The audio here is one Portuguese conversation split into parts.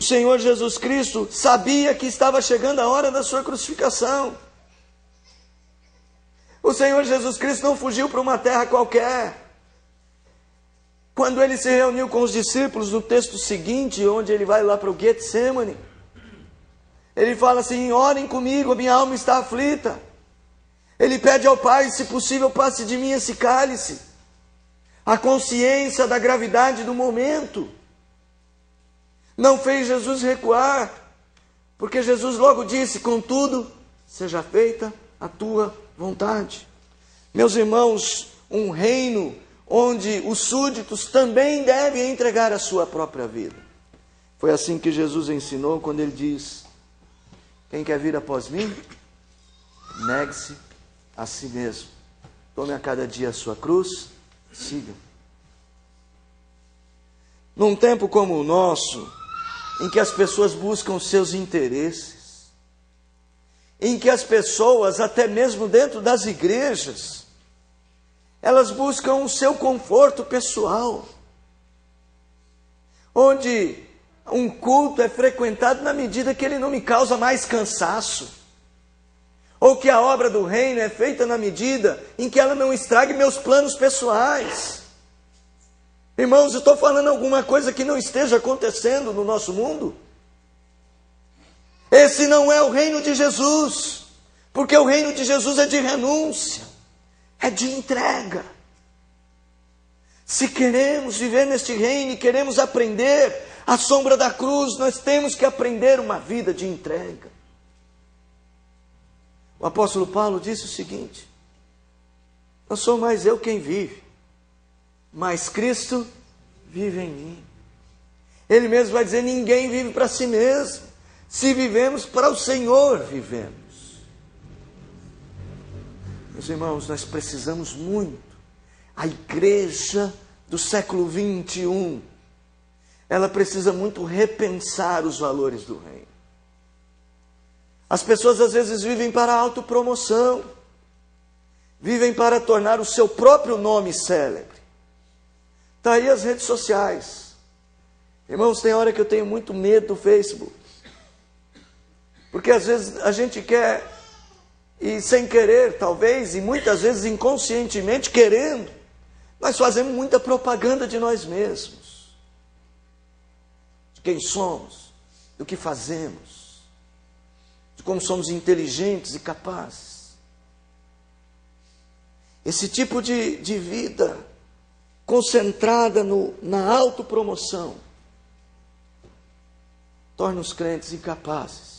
Senhor Jesus Cristo sabia que estava chegando a hora da sua crucificação. O Senhor Jesus Cristo não fugiu para uma terra qualquer. Quando ele se reuniu com os discípulos, no texto seguinte, onde ele vai lá para o Getsemane, ele fala assim: orem comigo, a minha alma está aflita. Ele pede ao Pai, se possível, passe de mim esse cálice. A consciência da gravidade do momento não fez Jesus recuar, porque Jesus logo disse: contudo, seja feita a tua vontade. Meus irmãos, um reino onde os súditos também devem entregar a sua própria vida. Foi assim que Jesus ensinou quando ele diz: quem quer vir após mim, negue-se a si mesmo. Tome a cada dia a sua cruz, siga. Num tempo como o nosso, em que as pessoas buscam seus interesses, em que as pessoas, até mesmo dentro das igrejas, elas buscam o seu conforto pessoal, onde um culto é frequentado na medida que ele não me causa mais cansaço, ou que a obra do reino é feita na medida em que ela não estrague meus planos pessoais. Irmãos, eu estou falando alguma coisa que não esteja acontecendo no nosso mundo? Esse não é o reino de Jesus, porque o reino de Jesus é de renúncia, é de entrega. Se queremos viver neste reino e queremos aprender à sombra da cruz, nós temos que aprender uma vida de entrega. O apóstolo Paulo disse o seguinte: não sou mais eu quem vive, mas Cristo vive em mim. Ele mesmo vai dizer: ninguém vive para si mesmo. Se vivemos, para o Senhor vivemos. Meus irmãos, nós precisamos muito. A igreja do século 21, ela precisa muito repensar os valores do reino. As pessoas às vezes vivem para a autopromoção, vivem para tornar o seu próprio nome célebre. Está aí as redes sociais. Irmãos, tem hora que eu tenho muito medo do Facebook, porque às vezes a gente quer, e sem querer talvez, e muitas vezes inconscientemente querendo, nós fazemos muita propaganda de nós mesmos, de quem somos, do que fazemos, de como somos inteligentes e capazes. Esse tipo de vida concentrada na autopromoção torna os crentes incapazes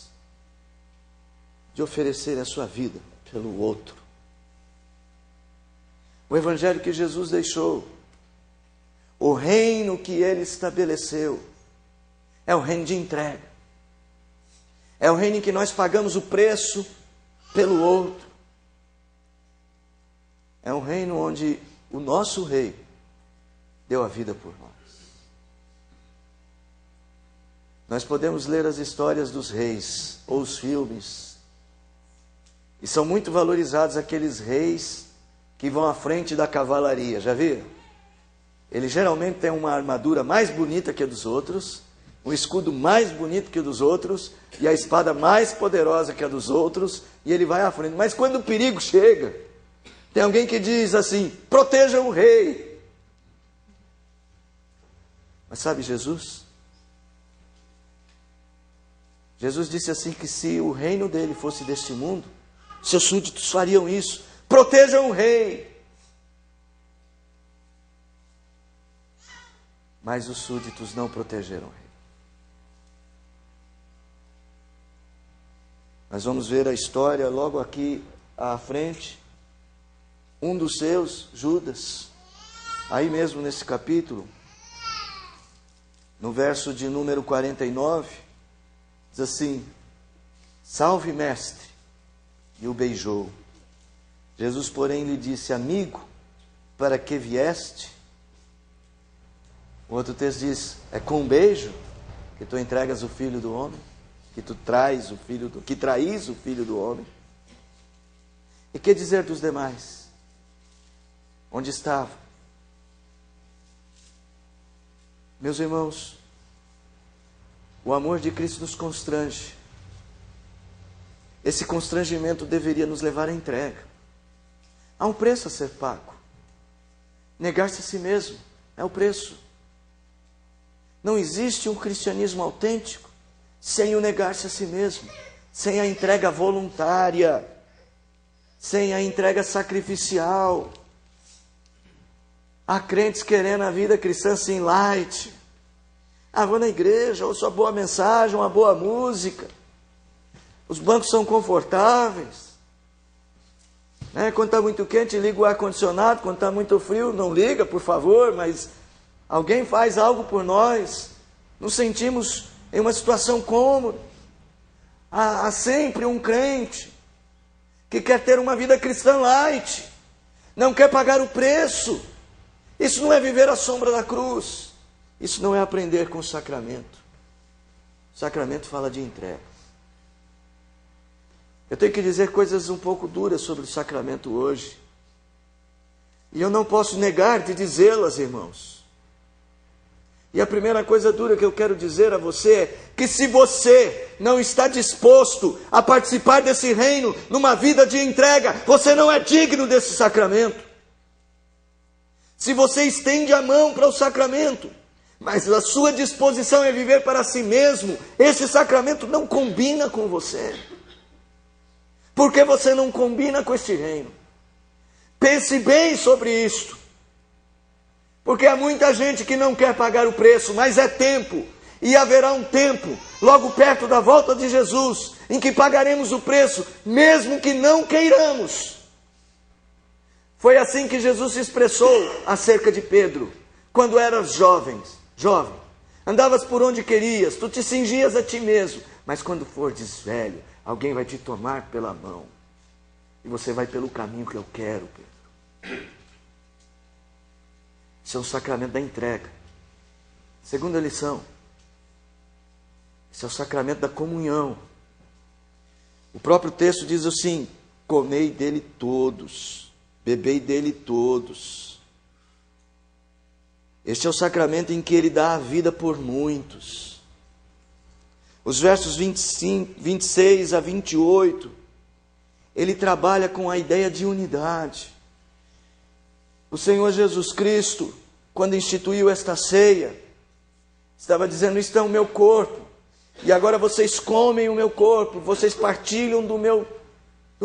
de oferecer a sua vida pelo outro. O evangelho que Jesus deixou, o reino que ele estabeleceu, é o reino de entrega. É o reino em que nós pagamos o preço pelo outro. É um reino onde o nosso rei deu a vida por nós. Nós podemos ler as histórias dos reis, ou os filmes, e são muito valorizados aqueles reis que vão à frente da cavalaria, já viram? Ele geralmente tem uma armadura mais bonita que a dos outros, um escudo mais bonito que o dos outros, e a espada mais poderosa que a dos outros, e ele vai à frente. Mas quando o perigo chega, tem alguém que diz assim: proteja o rei. Mas sabe Jesus? Jesus disse assim que se o reino dele fosse deste mundo, seus súditos fariam isso: protejam o rei. Mas os súditos não protegeram o rei. Nós vamos ver a história logo aqui à frente. Um dos seus, Judas, aí mesmo nesse capítulo, no verso de número 49, diz assim: salve mestre, e o beijou. Jesus, porém, lhe disse: amigo, para que vieste? O outro texto diz: é com um beijo que tu entregas o filho do homem, que tu traz o filho do, que traís o filho do homem. E que dizer dos demais? Onde estavam? Meus irmãos, O amor de Cristo nos constrange. Esse constrangimento deveria nos levar à entrega. Há um preço a ser pago. Negar-se a si mesmo é o preço. Não existe um cristianismo autêntico sem o negar-se a si mesmo, sem a entrega voluntária, sem a entrega sacrificial. Há crentes querendo a vida cristã assim light. Vou na igreja, ouço uma boa mensagem, uma boa música. Os bancos são confortáveis. Quando está muito quente, liga o ar-condicionado. Quando está muito frio, não liga, por favor, mas alguém faz algo por nós. Nos sentimos em uma situação cômoda. Há sempre um crente que quer ter uma vida cristã light, não quer pagar o preço. Isso não é viver à sombra da cruz. Isso não é aprender com o sacramento. O sacramento fala de entrega. Eu tenho que dizer coisas um pouco duras sobre o sacramento hoje. E eu não posso negar de dizê-las, irmãos. E a primeira coisa dura que eu quero dizer a você é que se você não está disposto a participar desse reino numa vida de entrega, você não é digno desse sacramento. Se você estende a mão para o sacramento, mas a sua disposição é viver para si mesmo, esse sacramento não combina com você. Porque você não combina com este reino. Pense bem sobre isto. Porque há muita gente que não quer pagar o preço, mas é tempo. E haverá um tempo, logo perto da volta de Jesus, em que pagaremos o preço, mesmo que não queiramos. Foi assim que Jesus se expressou acerca de Pedro, quando eras jovem. Andavas por onde querias, tu te cingias a ti mesmo, mas quando fores velho, alguém vai te tomar pela mão, e você vai pelo caminho que eu quero, Pedro. Esse é o sacramento da entrega. Segunda lição, esse é o sacramento da comunhão. O próprio texto diz assim: comei dele todos, bebei dele todos. Este é o sacramento em que ele dá a vida por muitos. Os versos 25, 26 a 28, ele trabalha com a ideia de unidade. O Senhor Jesus Cristo, quando instituiu esta ceia, estava dizendo: isto é o meu corpo, e agora vocês comem o meu corpo, vocês partilham do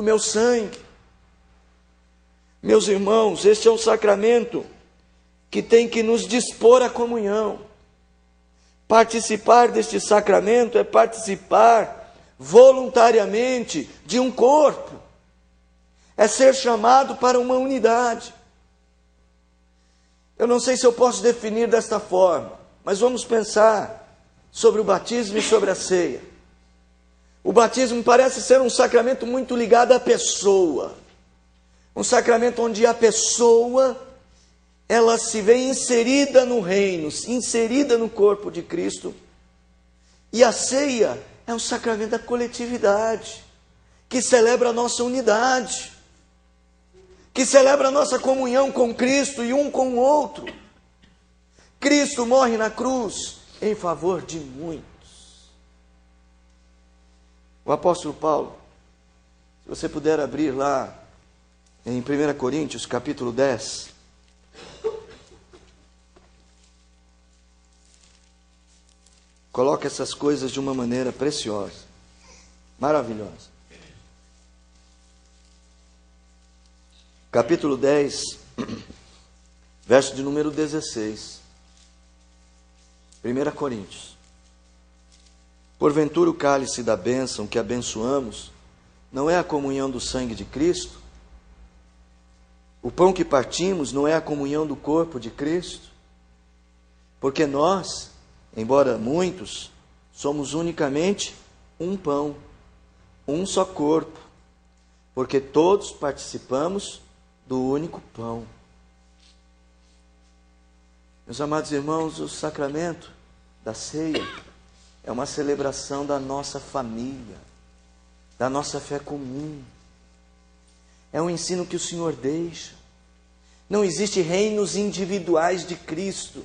meu sangue. Meus irmãos, este é um sacramento que tem que nos dispor à comunhão. Participar deste sacramento é participar voluntariamente de um corpo. É ser chamado para uma unidade. Eu não sei se eu posso definir desta forma, mas vamos pensar sobre o batismo e sobre a ceia. O batismo parece ser um sacramento muito ligado à pessoa. Um sacramento onde a pessoa, ela se vê inserida no reino, inserida no corpo de Cristo. E a ceia é um sacramento da coletividade, que celebra a nossa unidade, que celebra a nossa comunhão com Cristo e um com o outro. Cristo morre na cruz em favor de muitos. O apóstolo Paulo, se você puder abrir lá em 1 Coríntios, capítulo 10. Coloca essas coisas de uma maneira preciosa, maravilhosa. Capítulo 10, verso de número 16. 1 Coríntios. Porventura o cálice da bênção que abençoamos não é a comunhão do sangue de Cristo? O pão que partimos não é a comunhão do corpo de Cristo? Porque nós, embora muitos, somos unicamente um pão, um só corpo, porque todos participamos do único pão. Meus amados irmãos, o sacramento da ceia é uma celebração da nossa família, da nossa fé comum. É um ensino que o Senhor deixa. Não existe reinos individuais de Cristo.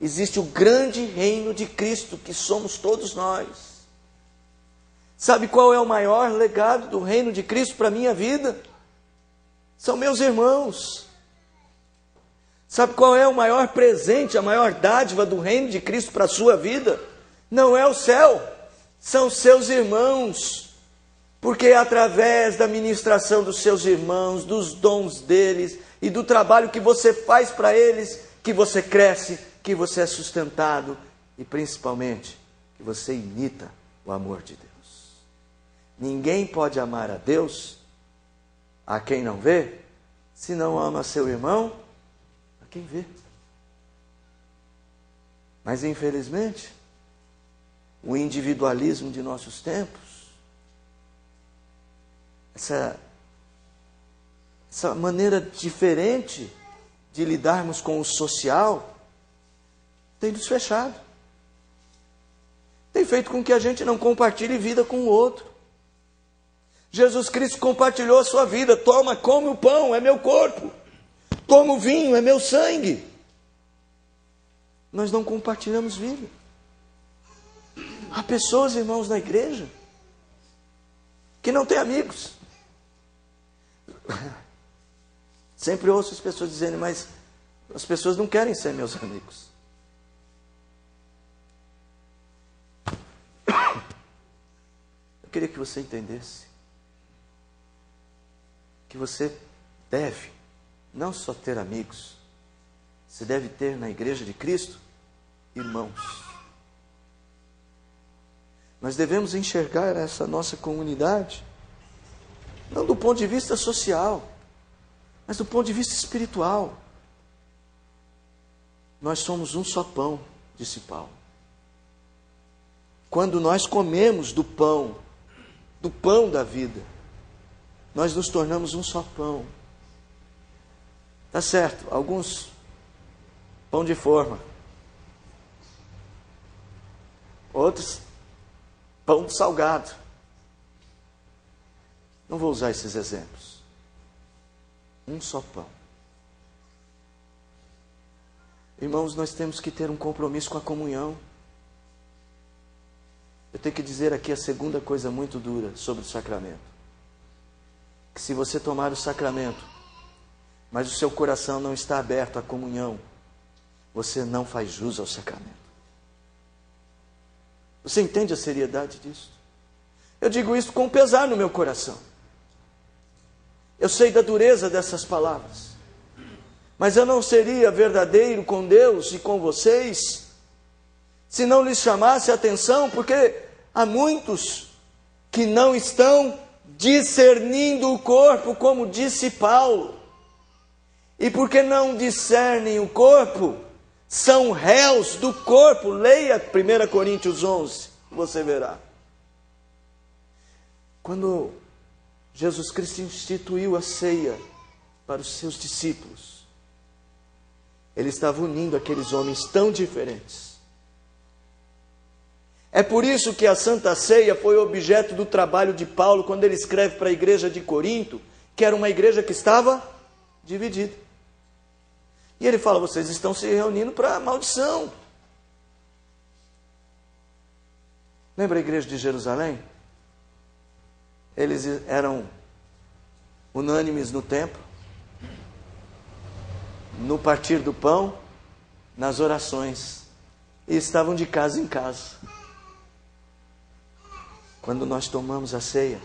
existe o grande reino de Cristo, que somos todos nós. Sabe qual é o maior legado do reino de Cristo para a minha vida? São meus irmãos. Sabe qual é o maior presente, a maior dádiva do reino de Cristo para a sua vida? Não é o céu, são seus irmãos. Porque é através da ministração dos seus irmãos, dos dons deles e do trabalho que você faz para eles, que você cresce, que você é sustentado e principalmente que você imita o amor de Deus. Ninguém pode amar a Deus, a quem não vê, se não ama seu irmão, a quem vê. Mas infelizmente, o individualismo de nossos tempos, essa maneira diferente de lidarmos com o social, tem nos fechado. Tem feito com que a gente não compartilhe vida com o outro. Jesus Cristo compartilhou a sua vida. Toma, come o pão, é meu corpo. Toma o vinho, é meu sangue. Nós não compartilhamos vida. Há pessoas, irmãos, na igreja que não têm amigos. Sempre ouço as pessoas dizendo, mas as pessoas não querem ser meus amigos. Eu queria que você entendesse que você deve não só ter amigos, você deve ter na igreja de Cristo irmãos. Nós devemos enxergar essa nossa comunidade não do ponto de vista social, mas do ponto de vista espiritual. Nós somos um só pão, disse Paulo. Quando nós comemos do pão da vida, nós nos tornamos um só pão. Tá certo, alguns pão de forma, outros pão salgado. Não vou usar esses exemplos. Um só pão. Irmãos, nós temos que ter um compromisso com a comunhão. Eu tenho que dizer aqui a segunda coisa muito dura sobre o sacramento. Que se você tomar o sacramento, mas o seu coração não está aberto à comunhão, você não faz jus ao sacramento. Você entende a seriedade disso? Eu digo isso com pesar no meu coração. Eu sei da dureza dessas palavras. Mas eu não seria verdadeiro com Deus e com vocês se não lhes chamasse a atenção, porque há muitos que não estão discernindo o corpo, como disse Paulo. E porque não discernem o corpo, são réus do corpo. Leia 1 Coríntios 11, você verá. Quando Jesus Cristo instituiu a ceia para os seus discípulos, Ele estava unindo aqueles homens tão diferentes. É por isso que a Santa Ceia foi objeto do trabalho de Paulo, quando ele escreve para a igreja de Corinto, que era uma igreja que estava dividida. E ele fala, vocês estão se reunindo para maldição. Lembra a igreja de Jerusalém? Eles eram unânimes no templo, no partir do pão, nas orações, e estavam de casa em casa. Quando nós tomamos a ceia,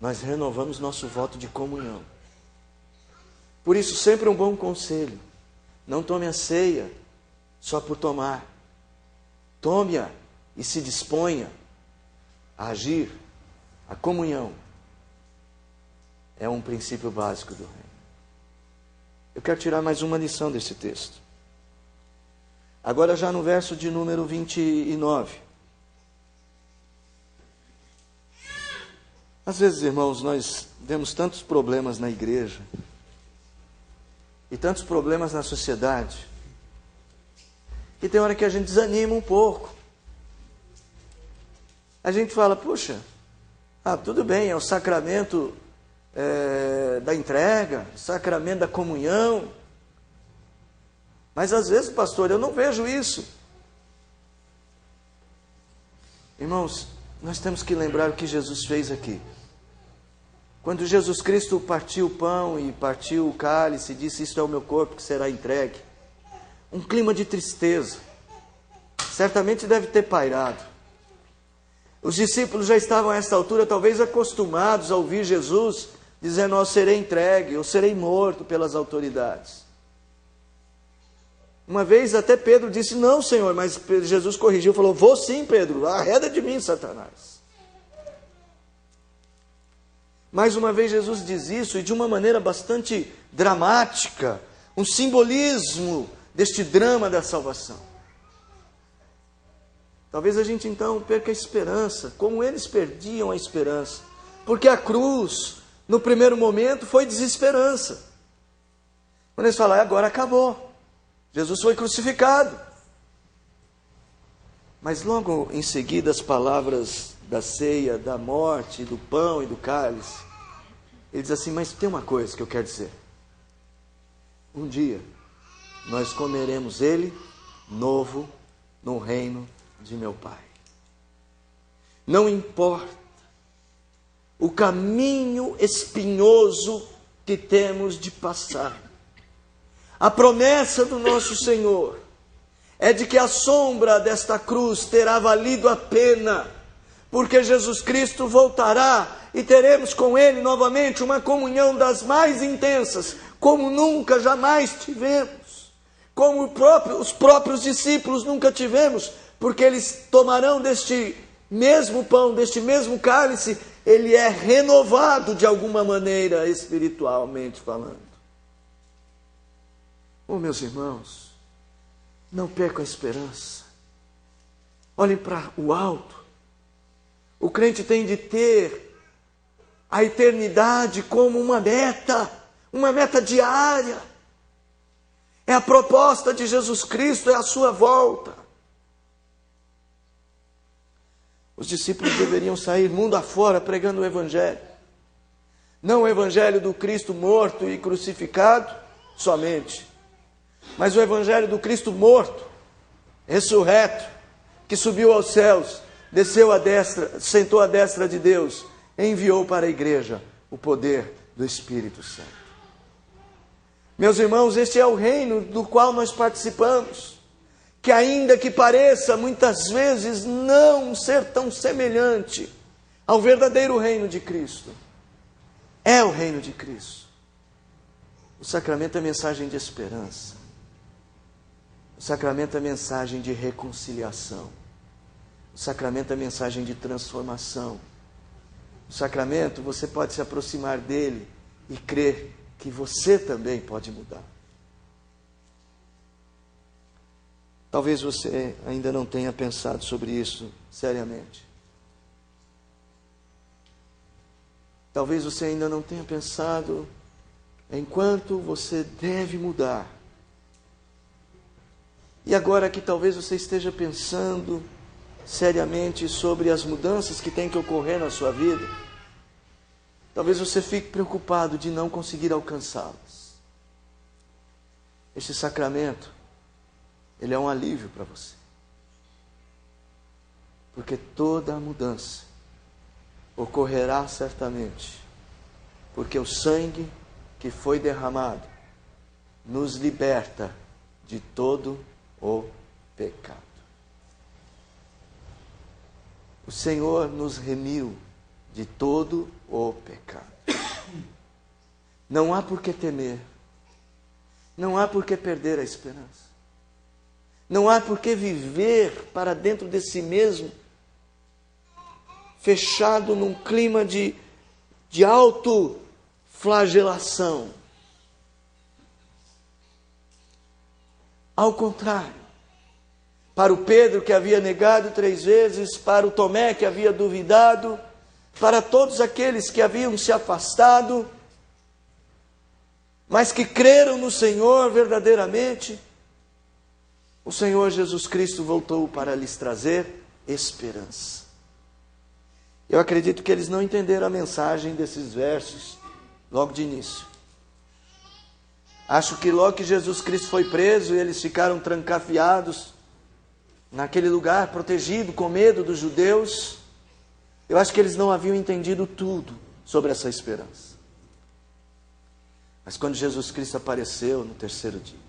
nós renovamos nosso voto de comunhão. Por isso, sempre um bom conselho: não tome a ceia só por tomar. Tome-a e se disponha a agir. A comunhão é um princípio básico do reino. Eu quero tirar mais uma lição desse texto. Agora já no verso de número 29. Às vezes, irmãos, nós vemos tantos problemas na igreja e tantos problemas na sociedade, que tem hora que a gente desanima um pouco. A gente fala, puxa, tudo bem, é o sacramento da entrega, o sacramento da comunhão, Mas às vezes, pastor, eu não vejo isso. Irmãos, nós temos que lembrar o que Jesus fez aqui. Quando Jesus Cristo partiu o pão e partiu o cálice e disse: isto é o meu corpo que será entregue, um clima de tristeza certamente deve ter pairado. Os discípulos já estavam a esta altura talvez acostumados a ouvir Jesus dizendo: eu serei entregue, eu serei morto pelas autoridades. Uma vez até Pedro disse: não, Senhor, mas Jesus corrigiu, falou: vou sim, Pedro, arreda de mim, Satanás. Mais uma vez Jesus diz isso, e de uma maneira bastante dramática, um simbolismo deste drama da salvação. Talvez a gente então perca a esperança, como eles perdiam a esperança, porque a cruz, no primeiro momento, foi desesperança. Quando eles falaram: agora acabou, Jesus foi crucificado. Mas logo em seguida as palavras da ceia, da morte, do pão e do cálice, ele diz assim: mas tem uma coisa que eu quero dizer. Um dia nós comeremos ele novo no reino de meu Pai. Não importa o caminho espinhoso que temos de passar, a promessa do nosso Senhor é de que a sombra desta cruz terá valido a pena, porque Jesus Cristo voltará e teremos com Ele novamente uma comunhão das mais intensas, como nunca jamais tivemos, como os próprios discípulos nunca tivemos, porque eles tomarão deste mesmo pão, deste mesmo cálice, ele é renovado de alguma maneira, espiritualmente falando. Oh, meus irmãos, não percam a esperança. Olhem para o alto. O crente tem de ter a eternidade como uma meta diária. É a proposta de Jesus Cristo, é a sua volta. Os discípulos deveriam sair mundo afora pregando o Evangelho. Não o Evangelho do Cristo morto e crucificado somente, mas o Evangelho do Cristo morto, ressurreto, que subiu aos céus, desceu à destra, sentou à destra de Deus, e enviou para a igreja o poder do Espírito Santo. Meus irmãos, este é o reino do qual nós participamos, que ainda que pareça muitas vezes não ser tão semelhante ao verdadeiro reino de Cristo, é o reino de Cristo. O sacramento é mensagem de esperança. O sacramento é mensagem de reconciliação. O sacramento é mensagem de transformação. O sacramento, você pode se aproximar dele e crer que você também pode mudar. Talvez você ainda não tenha pensado sobre isso seriamente. Talvez você ainda não tenha pensado em quanto você deve mudar. E agora que talvez você esteja pensando seriamente sobre as mudanças que têm que ocorrer na sua vida, talvez você fique preocupado de não conseguir alcançá-las. Este sacramento, ele é um alívio para você. Porque toda a mudança ocorrerá certamente, porque o sangue que foi derramado nos liberta de todo o pecado. O Senhor nos remiu de todo o pecado. Não há por que temer. Não há por que perder a esperança. Não há por que viver para dentro de si mesmo, fechado num clima de autoflagelação. Ao contrário, para o Pedro que havia negado 3 vezes, para o Tomé que havia duvidado, para todos aqueles que haviam se afastado, mas que creram no Senhor verdadeiramente, o Senhor Jesus Cristo voltou para lhes trazer esperança. Eu acredito que eles não entenderam a mensagem desses versos logo de início. Acho que logo que Jesus Cristo foi preso e eles ficaram trancafiados naquele lugar, protegido, com medo dos judeus, eu acho que eles não haviam entendido tudo sobre essa esperança. Mas quando Jesus Cristo apareceu no terceiro dia,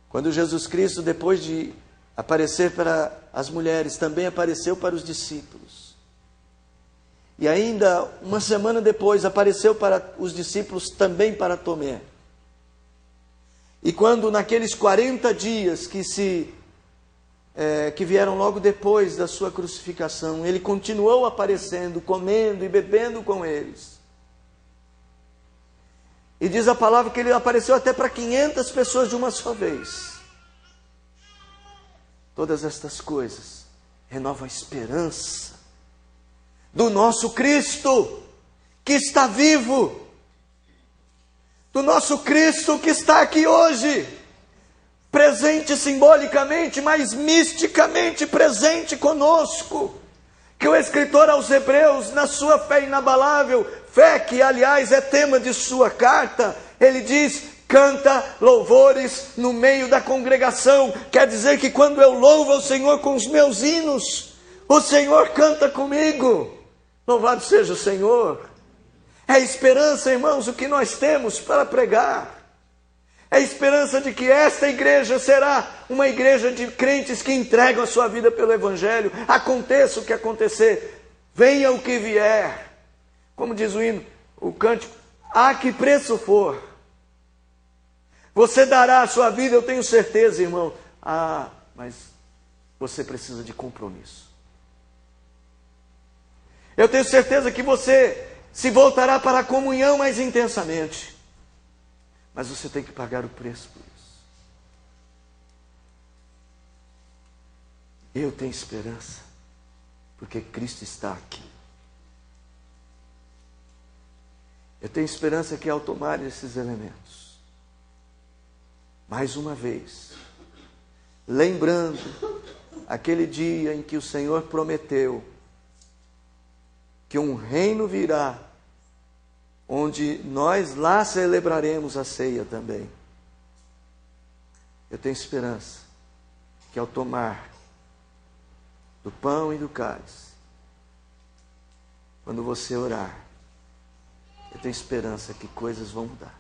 quando Jesus Cristo, depois de aparecer para as mulheres, também apareceu para os discípulos, e ainda uma semana depois apareceu para os discípulos também para Tomé. E quando naqueles 40 dias que vieram logo depois da sua crucificação, ele continuou aparecendo, comendo e bebendo com eles. E diz a palavra que ele apareceu até para 500 pessoas de uma só vez. Todas estas coisas renovam a esperança do nosso Cristo que está vivo, do nosso Cristo que está aqui hoje, presente simbolicamente, mas misticamente presente conosco, que o escritor aos Hebreus, na sua fé inabalável, fé que aliás é tema de sua carta, ele diz: canta louvores no meio da congregação. Quer dizer que quando eu louvo ao Senhor com os meus hinos, o Senhor canta comigo. Louvado seja o Senhor. É esperança, irmãos, o que nós temos para pregar. É esperança de que esta igreja será uma igreja de crentes que entregam a sua vida pelo Evangelho. Aconteça o que acontecer, venha o que vier. Como diz o hino, o cântico, a que preço for, você dará a sua vida, eu tenho certeza, irmão. Ah, mas você precisa de compromisso. Eu tenho certeza que você se voltará para a comunhão mais intensamente. Mas você tem que pagar o preço por isso. Eu tenho esperança, porque Cristo está aqui. Eu tenho esperança que ao tomar esses elementos, mais uma vez, lembrando aquele dia em que o Senhor prometeu que um reino virá, onde nós lá celebraremos a ceia também. Eu tenho esperança que ao tomar do pão e do cálice, quando você orar, eu tenho esperança que coisas vão mudar.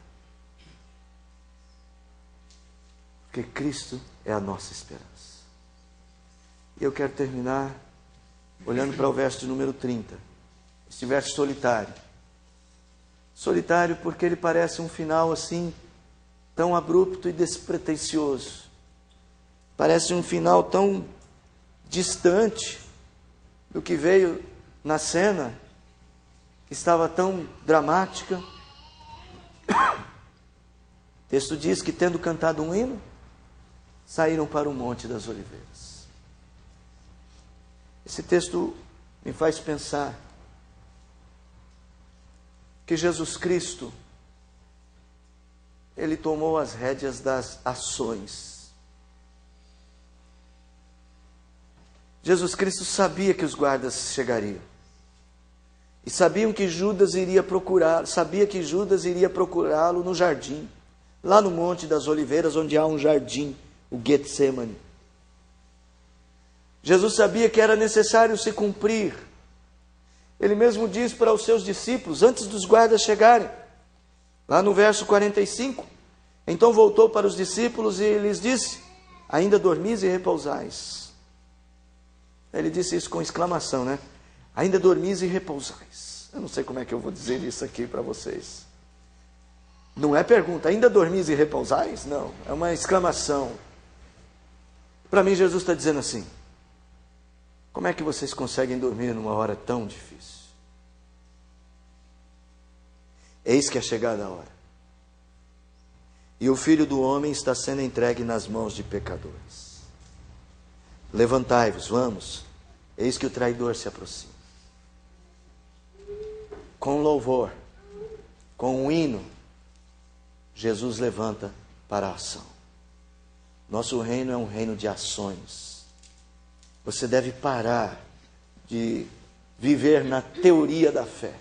Porque Cristo é a nossa esperança. E eu quero terminar olhando para o verso de número 30. Este verso solitário. Solitário porque ele parece um final assim, tão abrupto e despretensioso. Parece um final tão distante do que veio na cena, que estava tão dramática. O texto diz que, tendo cantado um hino, saíram para o Monte das Oliveiras. Esse texto me faz pensar que Jesus Cristo, Ele tomou as rédeas das ações. Jesus Cristo sabia que os guardas chegariam. E sabiam que Judas iria procurar, sabia que Judas iria procurá-lo no jardim, lá no Monte das Oliveiras, onde há um jardim, o Getsemane. Jesus sabia que era necessário se cumprir. Ele mesmo diz para os seus discípulos, antes dos guardas chegarem, lá no verso 45, então voltou para os discípulos e lhes disse: ainda dormis e repousais. Ele disse isso com exclamação, né? Ainda dormis e repousais. Eu não sei como é que eu vou dizer isso aqui para vocês. Não é pergunta, ainda dormis e repousais? Não, é uma exclamação. Para mim, Jesus está dizendo assim: como é que vocês conseguem dormir numa hora tão difícil? Eis que é chegada a hora, e o Filho do Homem está sendo entregue nas mãos de pecadores. Levantai-vos, vamos, eis que o traidor se aproxima. Com louvor, com um hino, Jesus levanta para a ação. Nosso reino é um reino de ações. Você deve parar de viver na teoria da fé.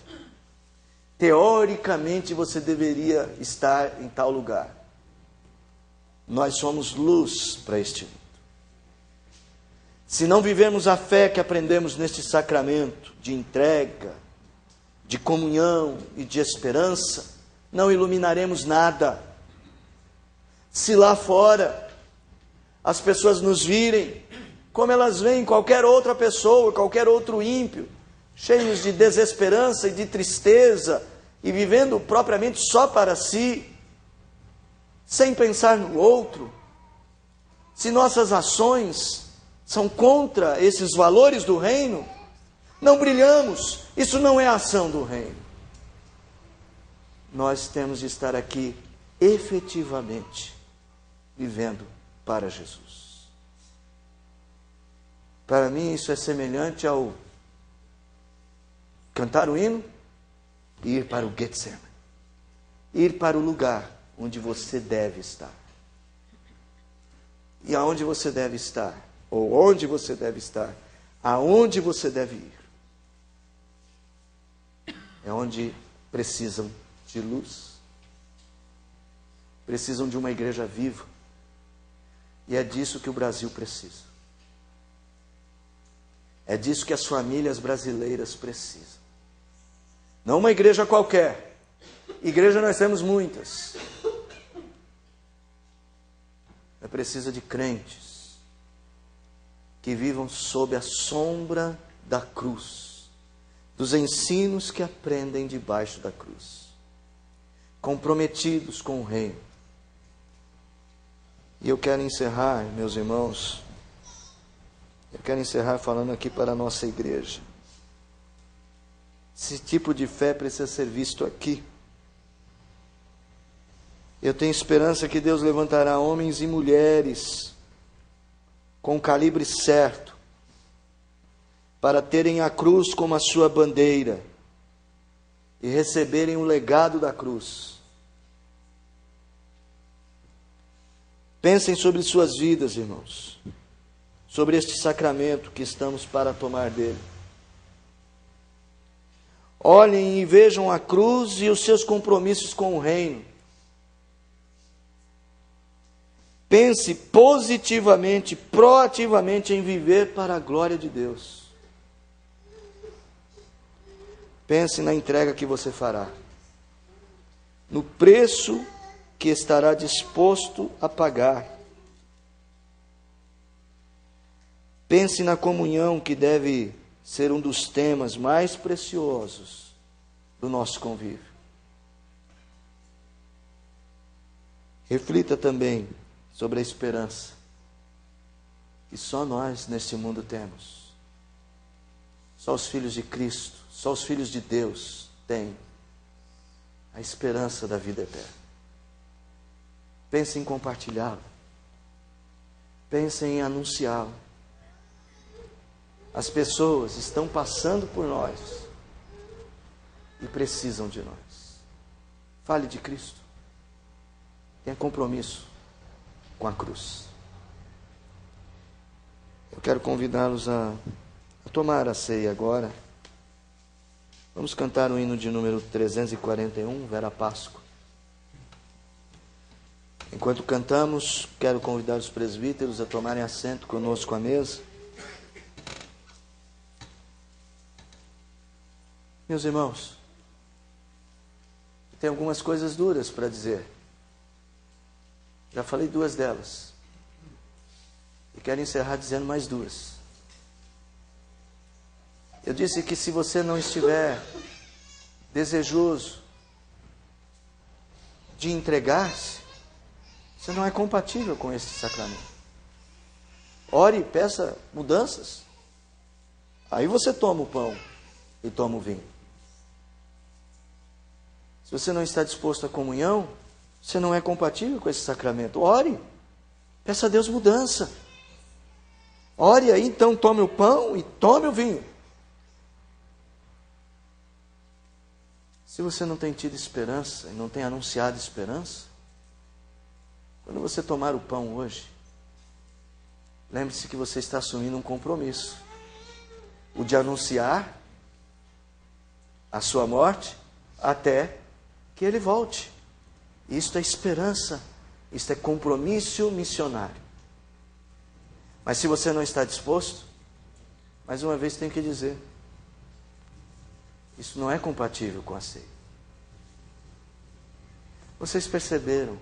teoricamente você deveria estar em tal lugar. Nós somos luz para este mundo. Se não vivemos a fé que aprendemos neste sacramento de entrega, de comunhão e de esperança, não iluminaremos nada. Se lá fora as pessoas nos virem como elas veem qualquer outra pessoa, qualquer outro ímpio, cheios de desesperança e de tristeza, e vivendo propriamente só para si, sem pensar no outro, se nossas ações são contra esses valores do reino, não brilhamos, isso não é a ação do reino. Nós temos de estar aqui efetivamente vivendo para Jesus. Para mim isso é semelhante ao cantar o hino e ir para o Getsemane, ir para o lugar onde você deve estar. E aonde você deve estar, ou onde você deve estar, aonde você deve ir, é onde precisam de luz, precisam de uma igreja viva, e é disso que o Brasil precisa. É disso que as famílias brasileiras precisam. Não uma igreja qualquer. Igreja nós temos muitas. É preciso de crentes que vivam sob a sombra da cruz, dos ensinos que aprendem debaixo da cruz, comprometidos com o reino. E eu quero encerrar, meus irmãos, eu quero encerrar falando aqui para a nossa igreja. Esse tipo de fé precisa ser visto aqui. Eu tenho esperança que Deus levantará homens e mulheres com o calibre certo para terem a cruz como a sua bandeira e receberem o legado da cruz. Pensem sobre suas vidas, irmãos, sobre este sacramento que estamos para tomar dele. Olhem e vejam a cruz e os seus compromissos com o reino. Pense positivamente, proativamente em viver para a glória de Deus. Pense na entrega que você fará, no preço que estará disposto a pagar. Pense na comunhão que deve ser um dos temas mais preciosos do nosso convívio. Reflita também sobre a esperança que só nós neste mundo temos. Só os filhos de Cristo, só os filhos de Deus têm a esperança da vida eterna. Pense em compartilhá-la. Pense em anunciá-la. As pessoas estão passando por nós e precisam de nós. Fale de Cristo. Tenha compromisso com a cruz. Eu quero convidá-los a tomar a ceia agora. Vamos cantar o hino de número 341, Vera Páscoa. Enquanto cantamos, quero convidar os presbíteros a tomarem assento conosco à mesa. Meus irmãos, tem algumas coisas duras para dizer. Já falei duas delas. E quero encerrar dizendo mais duas. Eu disse que se você não estiver desejoso de entregar-se, você não é compatível com este sacramento. Ore e peça mudanças. Aí você toma o pão e toma o vinho. Se você não está disposto à comunhão, você não é compatível com esse sacramento. Ore, peça a Deus mudança. Ore aí, então tome o pão e tome o vinho. Se você não tem tido esperança e não tem anunciado esperança, quando você tomar o pão hoje, lembre-se que você está assumindo um compromisso. O de anunciar a sua morte, até que Ele volte. Isto é esperança, isto é compromisso missionário. Mas se você não está disposto, mais uma vez tenho que dizer, isso não é compatível com a ceia. Vocês perceberam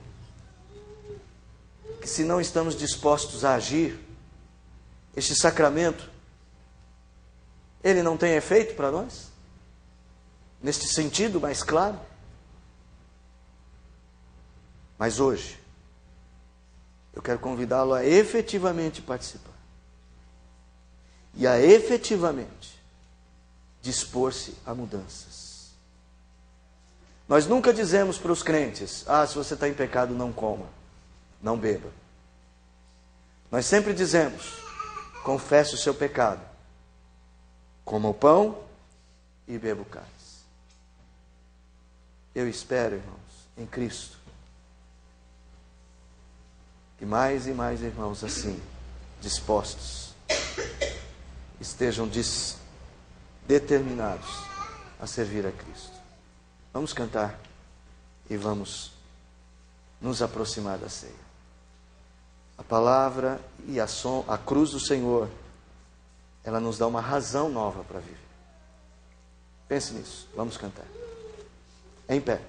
que se não estamos dispostos a agir, este sacramento, ele não tem efeito para nós? Neste sentido mais claro? Mas hoje, eu quero convidá-lo a efetivamente participar. E a efetivamente dispor-se a mudanças. Nós nunca dizemos para os crentes, se você está em pecado, não coma, não beba. Nós sempre dizemos, confesse o seu pecado, coma o pão e beba o cálice. Eu espero, irmãos, em Cristo, que mais e mais irmãos assim, dispostos, estejam determinados a servir a Cristo. Vamos cantar e vamos nos aproximar da ceia. A palavra e a cruz do Senhor, ela nos dá uma razão nova para viver. Pense nisso. Vamos cantar. Em pé.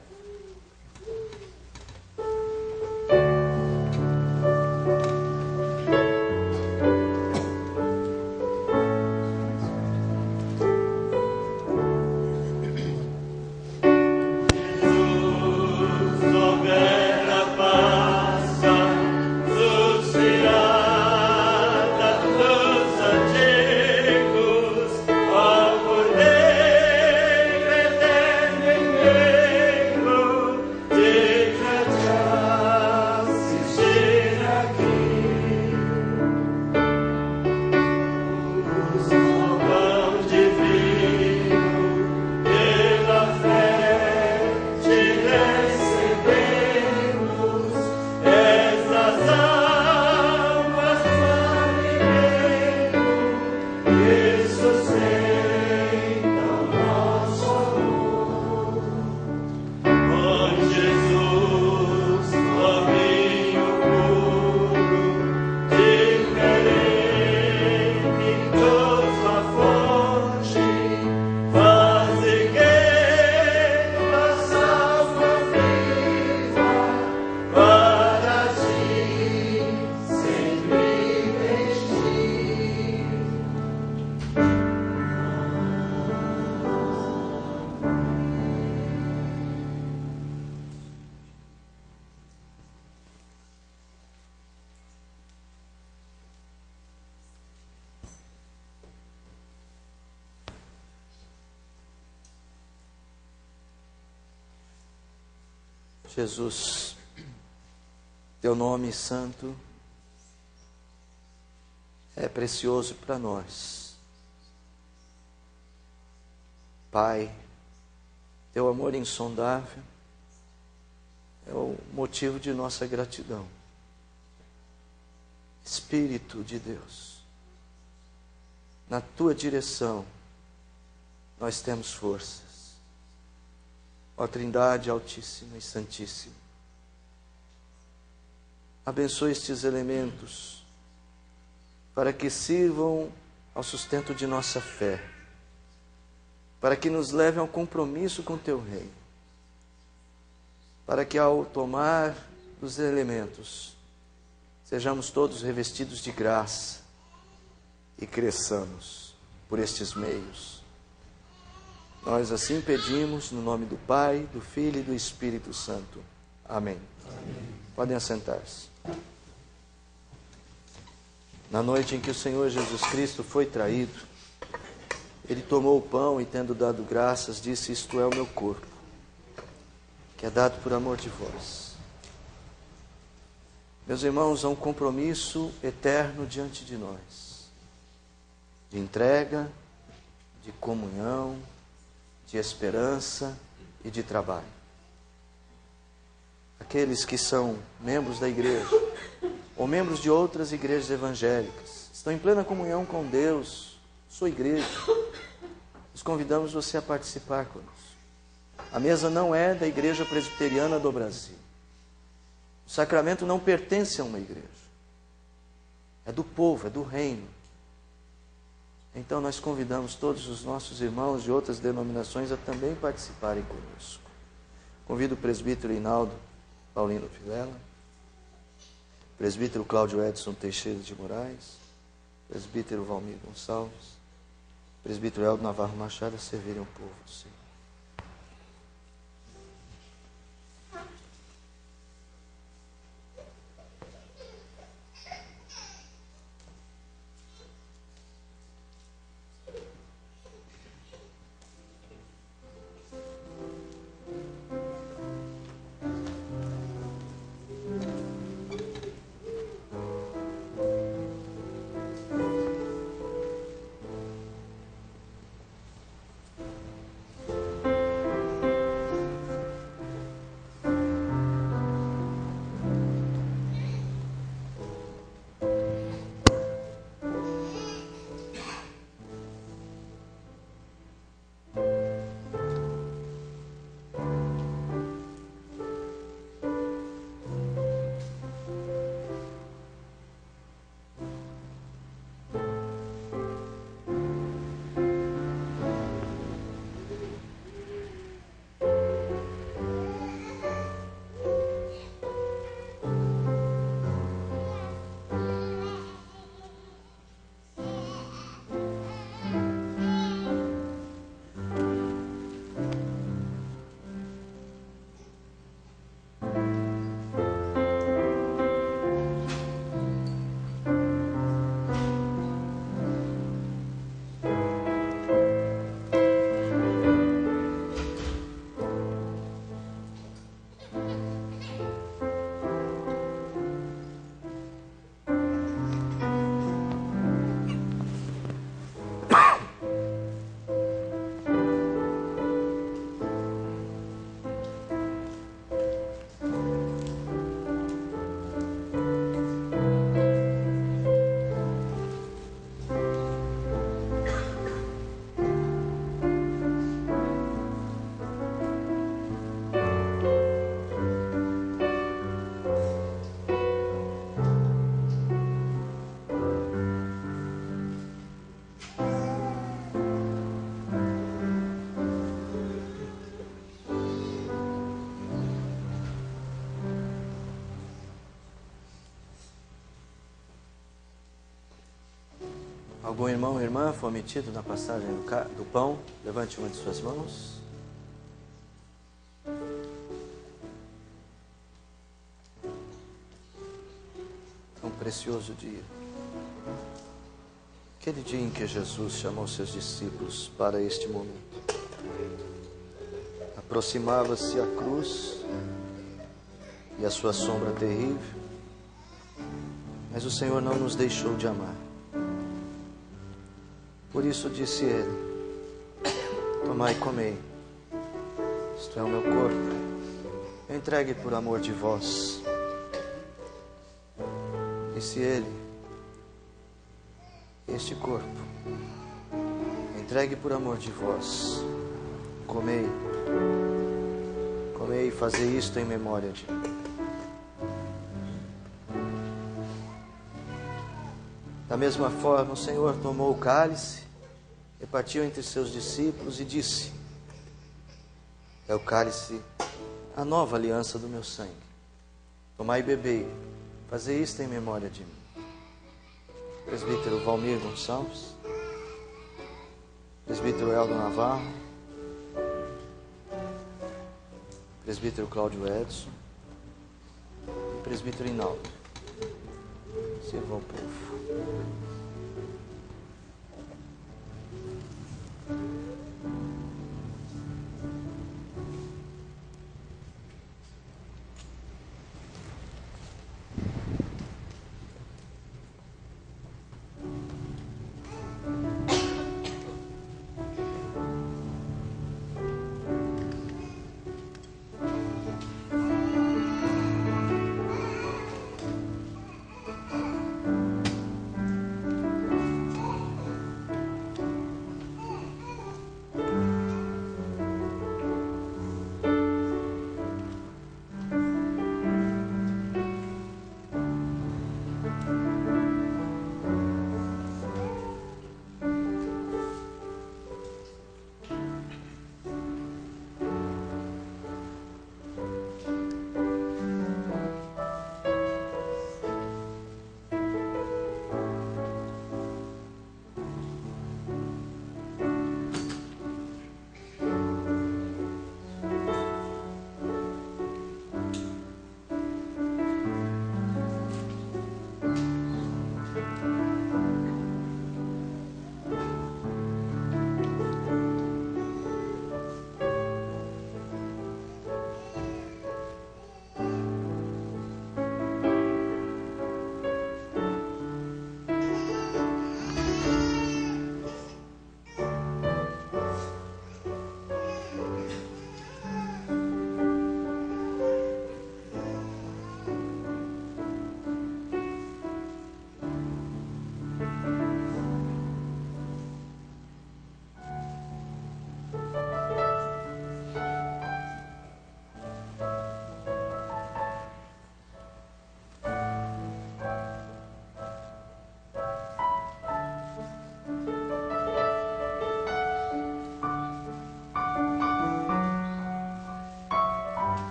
Jesus, teu nome santo é precioso para nós. Pai, teu amor insondável é o motivo de nossa gratidão. Espírito de Deus, na tua direção nós temos forças. Ó Trindade Altíssima e Santíssima, abençoe estes elementos para que sirvam ao sustento de nossa fé, para que nos levem ao compromisso com teu reino, para que ao tomar os elementos sejamos todos revestidos de graça e cresçamos por estes meios. Nós assim pedimos no nome do Pai, do Filho e do Espírito Santo. Amém. Amém. Podem assentar-se. Na noite em que o Senhor Jesus Cristo foi traído, Ele tomou o pão e, tendo dado graças, disse: isto é o meu corpo, que é dado por amor de vós. Meus irmãos, há um compromisso eterno diante de nós, de entrega, de comunhão, de esperança e de trabalho. Aqueles que são membros da igreja, ou membros de outras igrejas evangélicas, estão em plena comunhão com Deus, sua igreja, nós convidamos você a participar conosco. A mesa não é da Igreja Presbiteriana do Brasil. O sacramento não pertence a uma igreja. É do povo, é do reino. Então nós convidamos todos os nossos irmãos de outras denominações a também participarem conosco. Convido o presbítero Hinaldo Paulino Vilela, presbítero Cláudio Edson Teixeira de Moraes, presbítero Valmir Gonçalves, presbítero Eldo Navarro Machado a servirem o povo do Senhor. Algum irmão ou irmã foi omitido na passagem do pão? Levante uma de suas mãos. É um precioso dia. Aquele dia em que Jesus chamou seus discípulos para este momento. Aproximava-se a cruz e a sua sombra terrível, mas o Senhor não nos deixou de amar. Por isso disse ele: tomai e comei, isto é o meu corpo, entregue por amor de vós. Disse ele: este corpo, entregue por amor de vós, comei, comei e fazei isto em memória de mim. Da mesma forma, o Senhor tomou o cálice, repartiu entre seus discípulos e disse: é o cálice, a nova aliança do meu sangue. Tomai e bebei, fazei isto em memória de mim. Presbítero Valmir Gonçalves, presbítero Eldo Navarro, presbítero Cláudio Edson e presbítero Hinaldo. Sirva ao povo.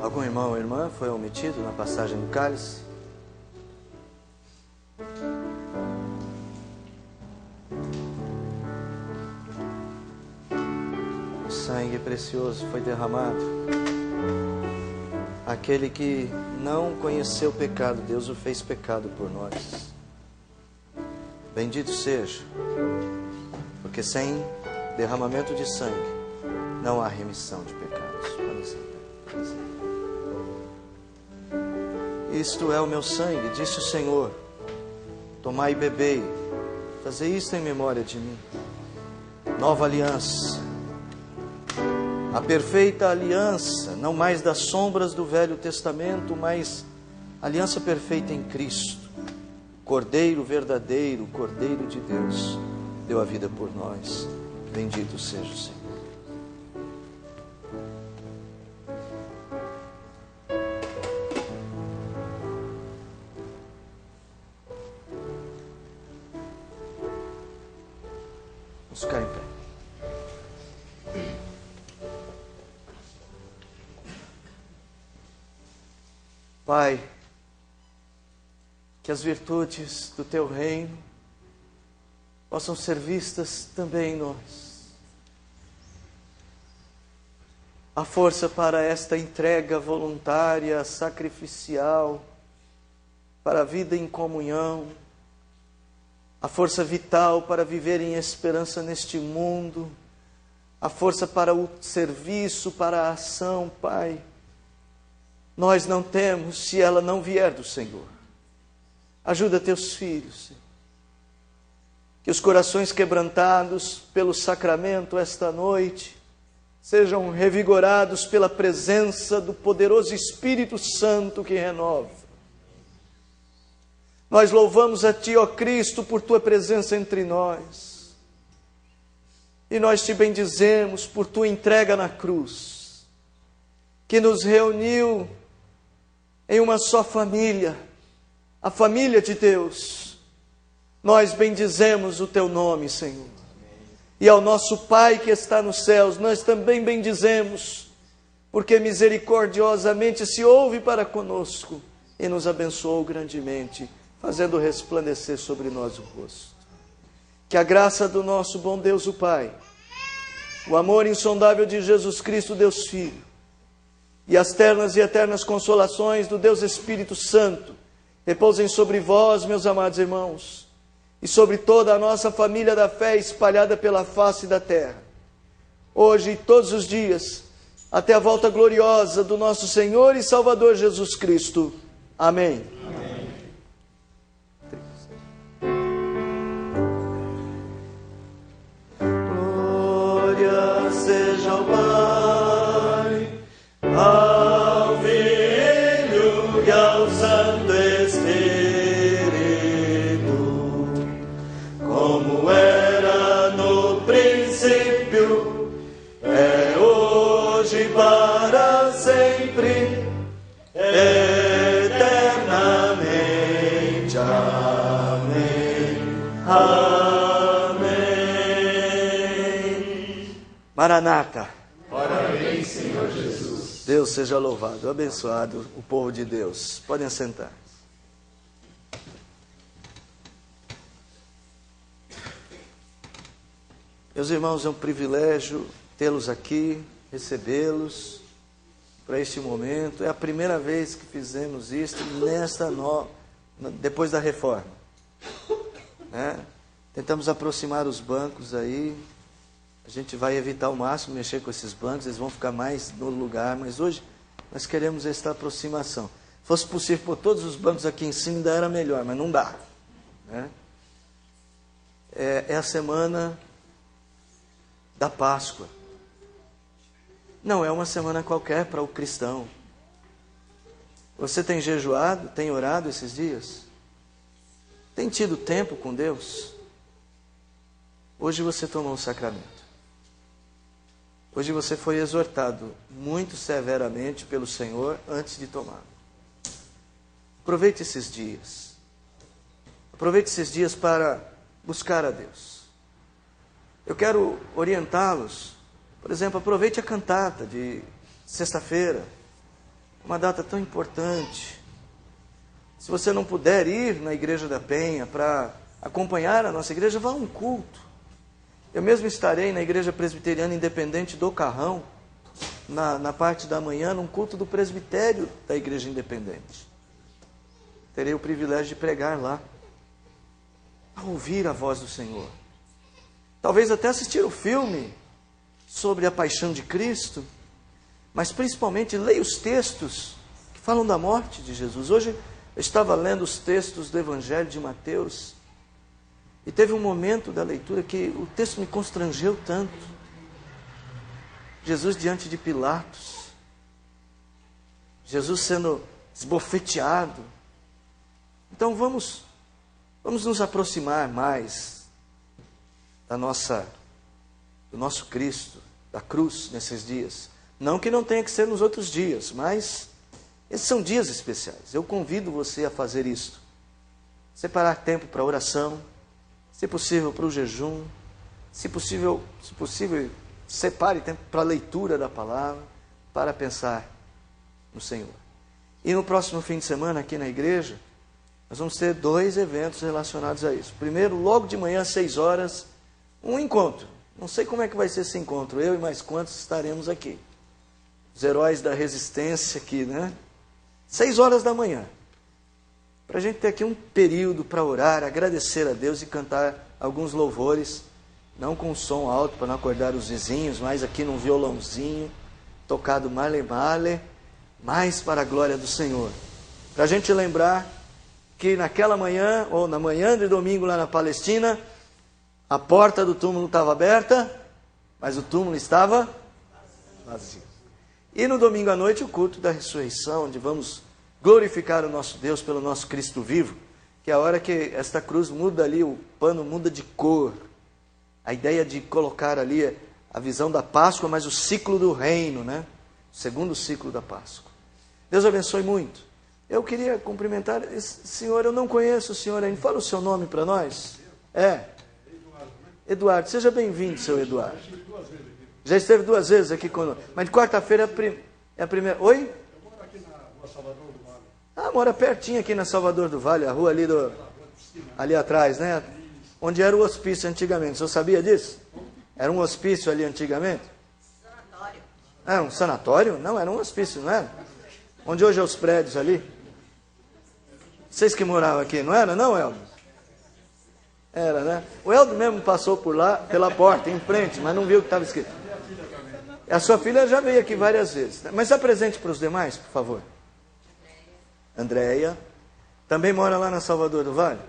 Algum irmão ou irmã foi omitido na passagem do cálice? O sangue precioso foi derramado. Aquele que não conheceu o pecado, Deus o fez pecado por nós. Bendito seja, porque sem derramamento de sangue não há remissão de pecados. Podem sentar. Isto é o meu sangue, disse o Senhor. Tomai e bebei, fazei isto em memória de mim. Nova aliança, a perfeita aliança, não mais das sombras do Velho Testamento, mas aliança perfeita em Cristo. Cordeiro verdadeiro, Cordeiro de Deus, deu a vida por nós. Bendito seja o Senhor. Vamos ficar em pé. Pai, que as virtudes do Teu reino possam ser vistas também em nós. A força para esta entrega voluntária, sacrificial, para a vida em comunhão, a força vital para viver em esperança neste mundo, a força para o serviço, para a ação, Pai. Nós não temos se ela não vier do Senhor. Ajuda Teus filhos, Senhor. Que os corações quebrantados pelo sacramento esta noite sejam revigorados pela presença do poderoso Espírito Santo que renova. Nós louvamos a Ti, ó Cristo, por Tua presença entre nós. E nós Te bendizemos por Tua entrega na cruz, que nos reuniu em uma só família, a família de Deus. Nós bendizemos o Teu nome, Senhor. E ao nosso Pai que está nos céus, nós também bendizemos, porque misericordiosamente se ouve para conosco e nos abençoou grandemente, fazendo resplandecer sobre nós o rosto. Que a graça do nosso bom Deus, o Pai, o amor insondável de Jesus Cristo, Deus Filho, e as ternas e eternas consolações do Deus Espírito Santo repousem sobre vós, meus amados irmãos, e sobre toda a nossa família da fé espalhada pela face da terra, hoje e todos os dias, até a volta gloriosa do nosso Senhor e Salvador Jesus Cristo. Amém. Amém. Glória seja ao Pai, ao Filho e ao Santo Espírito, como era no princípio, é hoje e para sempre, eternamente. Amém. Amém. Maranata. Parabéns, Senhor Jesus. Deus seja louvado, abençoado o povo de Deus. Podem sentar. Meus irmãos, é um privilégio tê-los aqui, recebê-los para este momento. É a primeira vez que fizemos isto depois da reforma. Tentamos aproximar os bancos aí. A gente vai evitar ao máximo mexer com esses bancos, eles vão ficar mais no lugar, mas hoje nós queremos esta aproximação. Se fosse possível pôr todos os bancos aqui em cima, ainda era melhor, mas não dá. É a semana da Páscoa. Não é uma semana qualquer para o cristão. Você tem jejuado, tem orado esses dias? Tem tido tempo com Deus? Hoje você tomou o sacramento. Hoje você foi exortado muito severamente pelo Senhor antes de tomar. Aproveite esses dias. Aproveite esses dias para buscar a Deus. Eu quero orientá-los. Por exemplo, aproveite a cantata de sexta-feira. Uma data tão importante. Se você não puder ir na Igreja da Penha para acompanhar a nossa igreja, vá a um culto. Eu mesmo estarei na Igreja Presbiteriana Independente do Carrão, na parte da manhã, num culto do presbitério da Igreja Independente. Terei o privilégio de pregar lá, a ouvir a voz do Senhor. Talvez até assistir o filme sobre a paixão de Cristo, mas principalmente leia os textos que falam da morte de Jesus. Hoje eu estava lendo os textos do Evangelho de Mateus, e teve um momento da leitura que o texto me constrangeu tanto. Jesus diante de Pilatos, Jesus sendo esbofeteado. Então vamos nos aproximar mais do nosso Cristo, da cruz nesses dias. Não que não tenha que ser nos outros dias, mas esses são dias especiais. Eu convido você a fazer isso. Separar tempo para oração, se possível para o jejum, se possível, separe tempo para a leitura da palavra, para pensar no Senhor. E no próximo fim de semana aqui na igreja, nós vamos ter 2 eventos relacionados a isso. Primeiro, logo de manhã, às 6 horas, um encontro. Não sei como é que vai ser esse encontro, eu e mais quantos estaremos aqui. Os heróis da resistência aqui, né? 6 horas da manhã. Para a gente ter aqui um período para orar, agradecer a Deus e cantar alguns louvores, não com som alto para não acordar os vizinhos, mas aqui num violãozinho, tocado male-male, mais para a glória do Senhor. Para a gente lembrar que naquela manhã, ou na manhã de domingo lá na Palestina, a porta do túmulo estava aberta, mas o túmulo estava vazio. E no domingo à noite o culto da ressurreição, onde vamos glorificar o nosso Deus pelo nosso Cristo vivo, que é a hora que esta cruz muda ali, o pano muda de cor. A ideia de colocar ali a visão da Páscoa, mas o ciclo do reino, né? O segundo ciclo da Páscoa. Deus abençoe muito. Eu queria cumprimentar esse senhor, eu não conheço o senhor ainda. Fala o seu nome para nós. Eduardo, seja bem-vindo, seu Eduardo. Já esteve 2 vezes aqui conosco. Mas de quarta-feira é a primeira. Oi? Eu moro aqui na rua Salvador do Vale. Ah, mora pertinho aqui na Salvador do Vale, a rua ali atrás, né? Onde era o hospício antigamente. O senhor sabia disso? Era um hospício ali antigamente? Sanatório. Ah, um sanatório? Não, era um hospício, não era? Onde hoje é os prédios ali? Vocês que moravam aqui, não era não, Eldo? Era, né? O Eldo mesmo passou por lá, pela porta, em frente, mas não viu o que estava escrito. A sua filha já veio aqui várias vezes. Mas se apresente para os demais, por favor. Andréia. Também mora lá na Salvador do Vale?